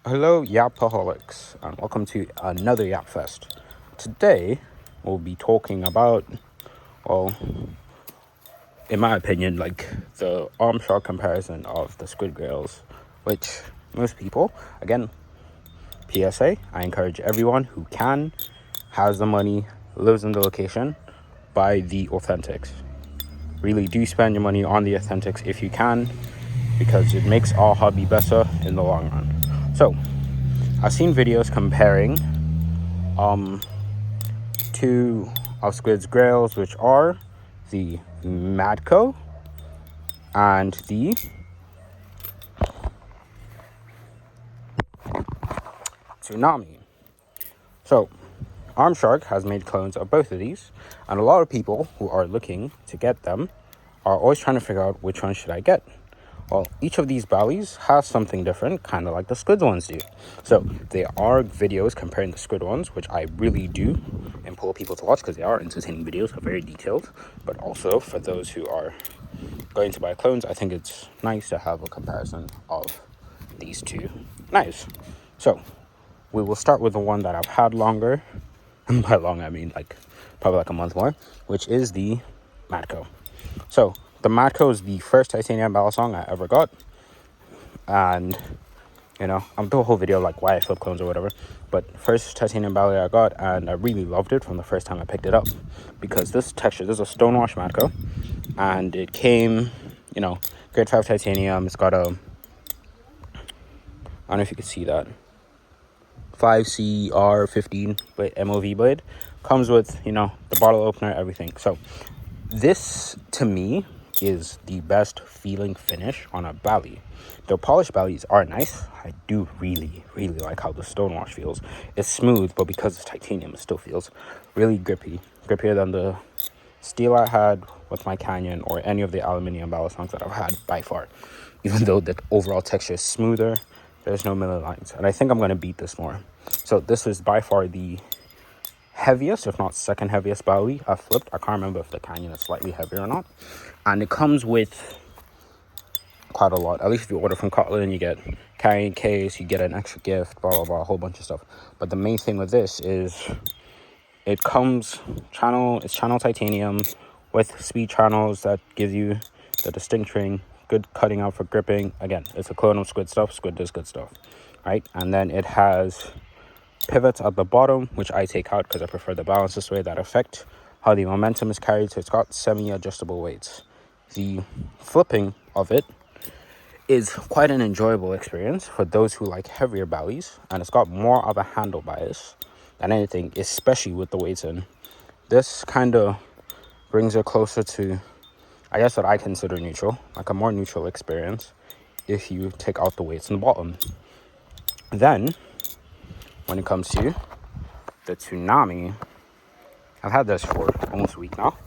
Hello, Yapaholics, and welcome to another Yap Fest. Today, we'll be talking about, well, in my opinion, like the arm shot comparison of the squid grills, which most people, again, PSA, I encourage everyone who can, has the money, lives in the location, buy the authentics. Really do spend your money on the authentics if you can, because it makes our hobby better in the long run. So, I've seen videos comparing two of Squid's grails, which are the Madko and the Tsunami. So, Arm Shark has made clones of both of these, and a lot of people who are looking to get them are always trying to figure out which one should I get. Well, each of these bellies has something different, kind of like the squid ones do. So there are videos comparing the squid ones, which I really do implore people to watch because they are entertaining videos, are very detailed. But also for those who are going to buy clones, I think it's nice to have a comparison of these two knives. So we will start with the one that I've had longer, and by long I mean like probably like a month more, which is the Madko. So the Madko is the first titanium balisong I ever got, and I'm doing a whole video like why I flip clones or whatever, but first titanium belly I got, and I really loved it from the first time I picked it up because this texture, this is a stonewash Madko, and it came, grade 5 titanium. It's got a, I don't know if you can see that, 5CR15 MOV blade, comes with the bottle opener, everything. So this to me is the best feeling finish on a belly. The polished bellies are nice. I do really like how the stonewash feels. It's smooth, but because it's titanium, it still feels really grippier than the steel I had with my Canyon or any of the aluminium balisongs that I've had by far. Even though the overall texture is smoother, there's no middle lines, and I think I'm going to beat this more. So this is by far the heaviest, if not second heaviest belly I've flipped. I can't remember if the Canyon is slightly heavier or not. And it comes with quite a lot. At least if you order from Kotlin, you get carrying case, you get an extra gift, blah, blah, blah, a whole bunch of stuff. But the main thing with this is it comes it's channel titanium with speed channels that give you the distinct ring, good cutting out for gripping. Again, it's a clone of Squid stuff. Squid does good stuff, right? And then it has pivots at the bottom, which I take out because I prefer the balance this way, that affect how the momentum is carried. So it's got semi-adjustable weights. The flipping of it is quite an enjoyable experience for those who like heavier bellies, and it's got more of a handle bias than anything, especially with the weights in. This kind of brings it closer to, I guess, what I consider neutral, like a more neutral experience if you take out the weights in the bottom. Then when it comes to the Tsunami, I've had this for almost a week now,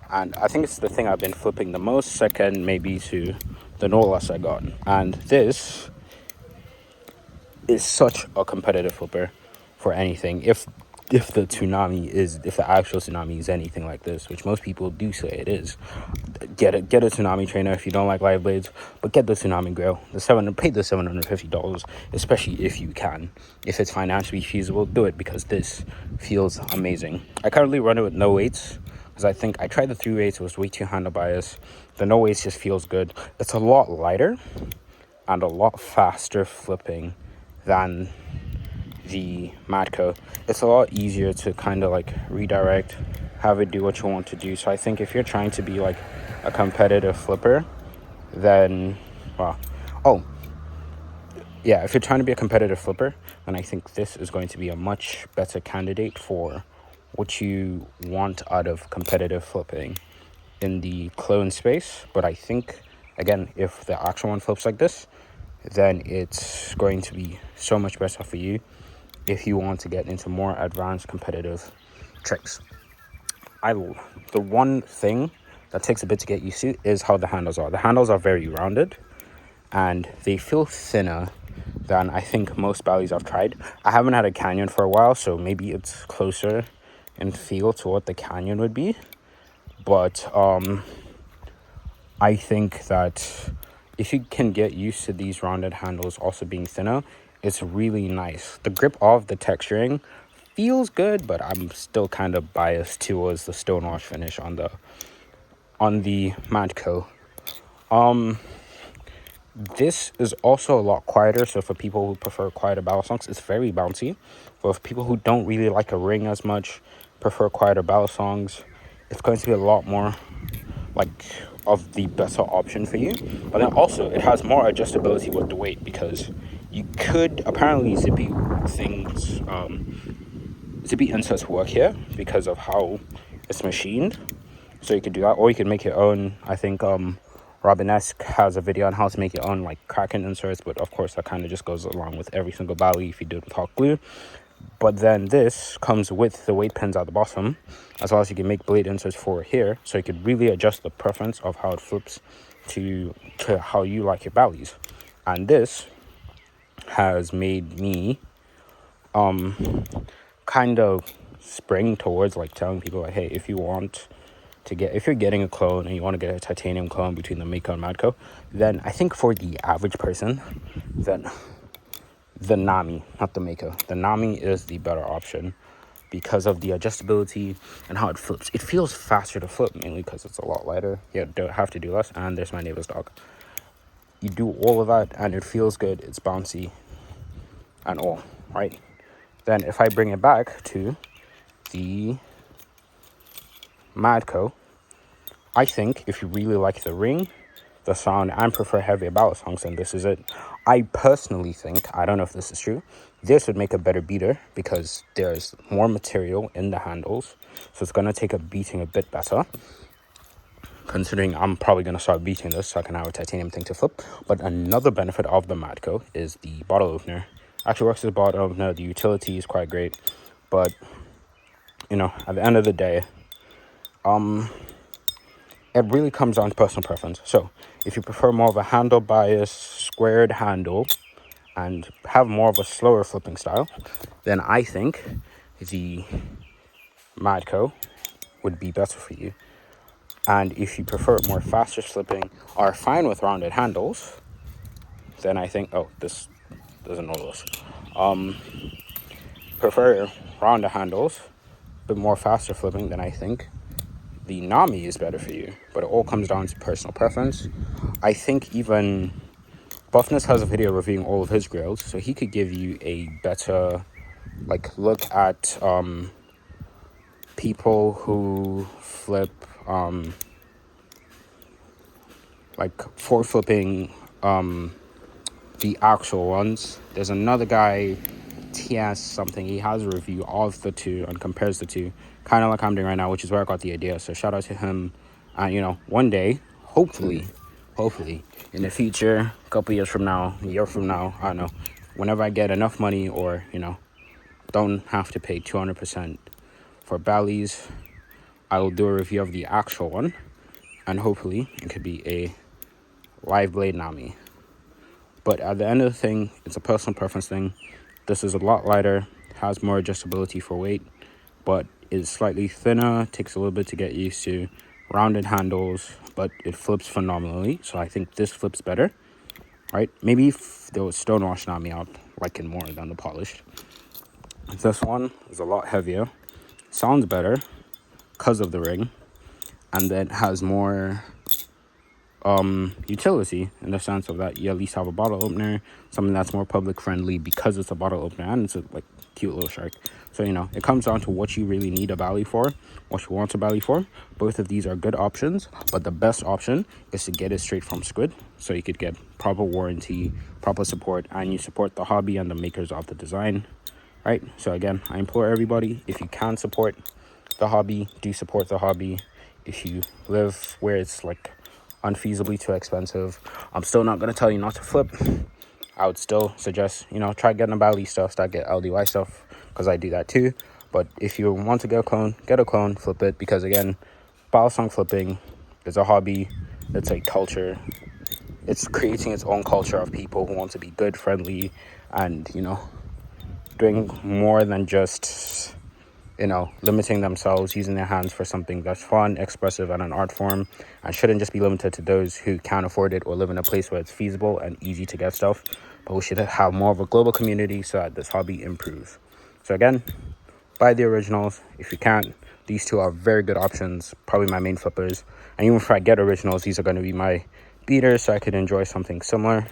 and I think it's the thing I've been flipping the most, second maybe to the Nolas I got. And this is such a competitive flipper for anything. If the actual Tsunami is anything like this, which most people do say it is, get a Tsunami trainer if you don't like live blades, but get the Tsunami grill. Pay the $750, especially if you can. If it's financially feasible, do it, because this feels amazing. I currently run it with no weights because I think I tried the 3 weights, it was way too handle bias. The no weights just feels good. It's a lot lighter and a lot faster flipping than the Madko. It's a lot easier to kind of like redirect, have it do what you want to do. So I think if you're trying to be like a competitive flipper, then if you're trying to be a competitive flipper, then I think this is going to be a much better candidate for what you want out of competitive flipping in the clone space. But I think, again, if the actual one flips like this, then it's going to be so much better for you if you want to get into more advanced competitive tricks. The one thing that takes a bit to get used to is how the handles are. The handles are very rounded, and they feel thinner than I think most bellies I've tried. I haven't had a Canyon for a while, so maybe it's closer in feel to what the Canyon would be. But I think that if you can get used to these rounded handles also being thinner, It's really nice. The grip of the texturing feels good, but I'm still kind of biased towards the stonewash finish on the Madko. This is also a lot quieter, so for people who prefer quieter ballad songs, it's very bouncy. But for people who don't really like a ring as much, prefer quieter ballad songs, it's going to be a lot more like of the better option for you. But then also it has more adjustability with the weight, because you could apparently zippy inserts work here because of how it's machined. So you could do that, or you could make your own. I think Robinesque has a video on how to make your own like Kraken inserts, but of course that kind of just goes along with every single Bally if you do it with hot glue. But then this comes with the weight pins at the bottom, as well as you can make blade inserts for here, so you could really adjust the preference of how it flips to how you like your Ballies. And this has made me kind of spring towards like telling people like, hey, if you're getting a clone and you want to get a titanium clone between the Mako and Madko, then I think for the average person, then the Nami, not the Mako, the Nami is the better option because of the adjustability and how it flips. It feels faster to flip, mainly because it's a lot lighter. You don't have to do less. And there's my neighbor's dog. You do all of that and it feels good. It's bouncy and all, right? Then if I bring it back to the Madko, I think if you really like the ring, the sound, and prefer heavier ballad songs, then this is it. I personally think, I don't know if this is true, this would make a better beater because there's more material in the handles, so it's going to take a beating a bit better, considering I'm probably going to start beating this so I can have a titanium thing to flip. But another benefit of the Madko is the bottle opener. Actually works as a bottle opener. The utility is quite great, but you know, at the end of the day, it really comes down to personal preference. So if you prefer more of a handle bias, squared handle, and have more of a slower flipping style, then I think the Madko would be better for you. And if you prefer more faster flipping or are fine with rounded handles, then I think, oh, this doesn't know this. Prefer rounded handles, but more faster flipping, then I think the Nami is better for you. But it all comes down to personal preference. I think even Buffness has a video reviewing all of his grills, so he could give you a better like look at people who flip like for flipping the actual ones. There's another guy, TS something, he has a review of the two and compares the two, kind of like I'm doing right now, which is where I got the idea. So shout out to him. And you know, one day, hopefully in the future, a couple years from now, a year from now, I don't know, whenever I get enough money, or you know, don't have to pay 200% for Bally's, I will do a review of the actual one, and hopefully it could be a live blade Nami. But at the end of the thing, it's a personal preference thing. This is a lot lighter, has more adjustability for weight, but is slightly thinner, takes a little bit to get used to, rounded handles, but it flips phenomenally. So I think this flips better, right? Maybe if there was stonewash Nami, I'd like it more than the polished. This one is a lot heavier, sounds better because of the ring, and then has more utility in the sense of that you at least have a bottle opener, something that's more public friendly because it's a bottle opener and it's a like cute little shark. So you know, it comes down to what you really need a Bally for, what you want a Bally for. Both of these are good options, but the best option is to get it straight from Squid, so you could get proper warranty, proper support, and you support the hobby and the makers of the design, right? So again, I implore everybody, if you can support the hobby, do support the hobby. If you live where it's like unfeasibly too expensive, I'm still not going to tell you not to flip. I would still suggest, you know, try getting a Bally stuff, start get LDY stuff, because I do that too. But if you want to get a clone, flip it, because again, ballad song flipping is a hobby. It's a culture. It's creating its own culture of people who want to be good, friendly, and you know, doing more than just, you know, limiting themselves, using their hands for something that's fun, expressive, and an art form, and shouldn't just be limited to those who can't afford it or live in a place where it's feasible and easy to get stuff. but we should have more of a global community so that this hobby improves. So again, buy the originals. If you can't, these two are very good options, probably my main flippers. And even if I get originals, these are going to be my beaters, so I could enjoy something similar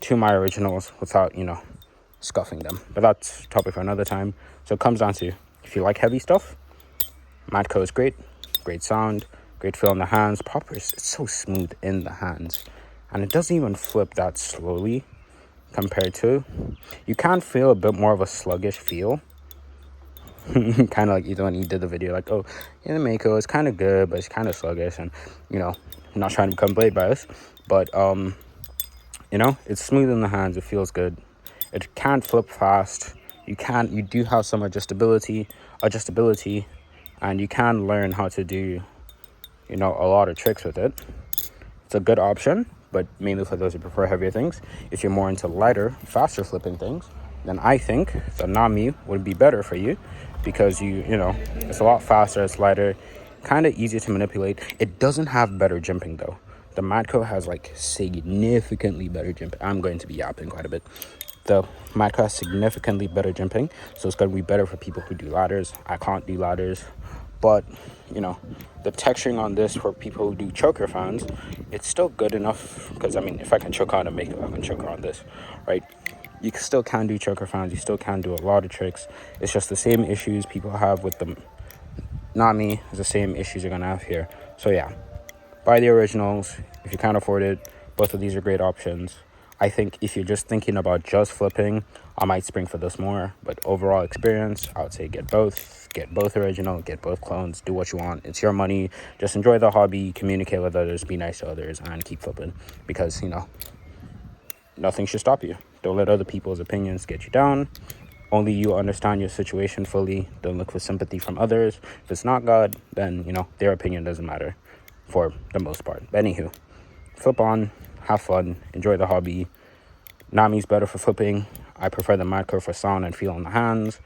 to my originals without, scuffing them. But that's a topic for another time. So it comes down to, if you like heavy stuff, Madko is great sound, great feel in the hands. Proper, it's so smooth in the hands, and it doesn't even flip that slowly compared to, you can feel a bit more of a sluggish feel. Kind of like either when you did the video, like, oh, the Mako is kind of good, but it's kind of sluggish, and I'm not trying to become blade bias, but it's smooth in the hands. It feels good. It can't flip fast. You do have some adjustability, and you can learn how to do a lot of tricks with it. It's a good option, but mainly for those who prefer heavier things. If you're more into lighter, faster flipping things, then I think the Tsunami would be better for you, because it's a lot faster, it's lighter, kind of easier to manipulate. It doesn't have better jimping though. The Madko has like significantly better jimping. I'm going to be yapping quite a bit. The Madko has significantly better jimping, so it's going to be better for people who do ladders. I can't do ladders, but the texturing on this for people who do choker fans, it's still good enough, because if I can choke on a Mako, I can choker on this, right? You still can do choker fans, you still can do a lot of tricks. It's just the same issues people have with the Tsunami is the same issues you're gonna have here. So yeah, buy the originals if you can't afford it. Both of these are great options. I think if you're just thinking about just flipping, I might spring for this more, but overall experience, I would say get both original, get both clones, do what you want. It's your money. Just enjoy the hobby, communicate with others, be nice to others, and keep flipping, because nothing should stop you. Don't let other people's opinions get you down. Only you understand your situation fully. Don't look for sympathy from others. If it's not God, then their opinion doesn't matter for the most part. But anywho, flip on, have fun, enjoy the hobby. Nami's better for flipping. I prefer the Madko for sound and feel in the hands,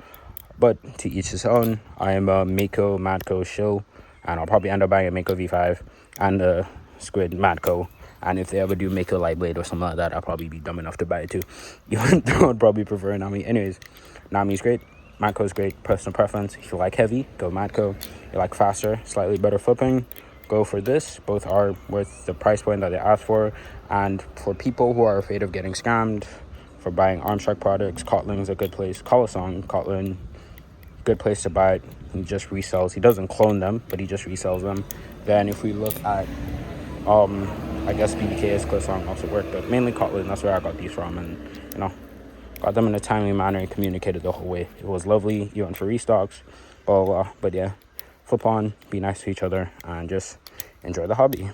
but to each his own. I am a Mako Madko shill, and I'll probably end up buying a Mako V5 and a Squid Madko. And if they ever do Mako Light Blade or something like that, I'll probably be dumb enough to buy it too. You would probably prefer Nami. Anyways, Nami's great. Madko's great. Personal preference. If you like heavy, go Madko. If you like faster, slightly better flipping, go for this. Both are worth the price point that they asked for. And for people who are afraid of getting scammed for buying Armstrike products, Kotling's a good place. Kotlin, good place to buy it. He just resells. He doesn't clone them, but he just resells them. Then if we look at I guess BBK's Cliffsong also worked, but mainly Kotlin. That's where I got these from, and got them in a timely manner and communicated the whole way. It was lovely, even for restocks, blah blah blah. But yeah, flip on, be nice to each other, and just enjoy the hobby.